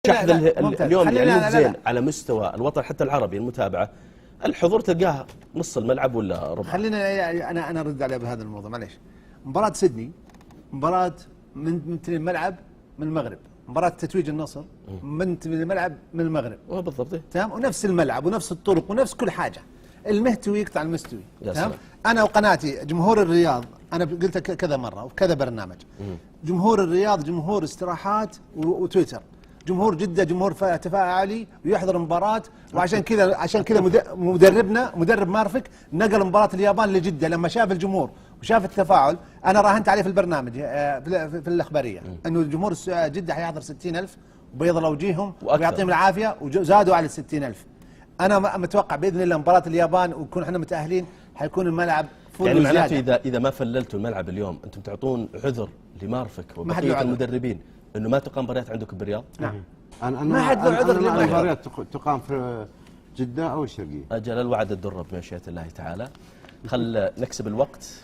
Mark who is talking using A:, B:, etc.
A: شحذ اليوم يعني زين على مستوى الوطن حتى العربي المتابعة، الحضور تلقاه نص الملعب ولا ربع.
B: خلينا انا ارد على بهذا الموضوع معليش. مباراة سيدني مباراة من الملعب من المغرب، مباراة تتويج النصر من الملعب من المغرب.
A: بالضبط
B: تمام، ونفس الملعب ونفس الطرق ونفس كل حاجة. المهتوي يقطع المستوي. تمام. انا وقناتي جمهور الرياض، انا قلت كذا مرة وكذا برنامج. جمهور الرياض جمهور استراحات وتويتر. جمهور جدة جمهور تفاعلي ويحضر مباراة، وعشان كذا مدرب مارفك نقل مباراة اليابان لجدة لما شاف الجمهور وشاف التفاعل. انا راهنت عليه في البرنامج في الاخبارية انه الجمهور جدة حيحضر 60,000 وبيض له وجيههم ويعطيهم العافية، وزادوا على 60,000. انا متوقع باذن الله مباراة اليابان ونكون احنا متأهلين حيكون الملعب فول.
A: يعني معناته اذا ما فللتوا الملعب اليوم انتم تعطون عذر لمارفك وبقية المدربين انه ما تقام مباريات عندكم بالرياض؟
B: نعم.
C: ما حد له عذر المباريات تقام في جدة او الشرقية.
A: اجل الوعد الدرب بمشيئة الله تعالى. خل نكسب الوقت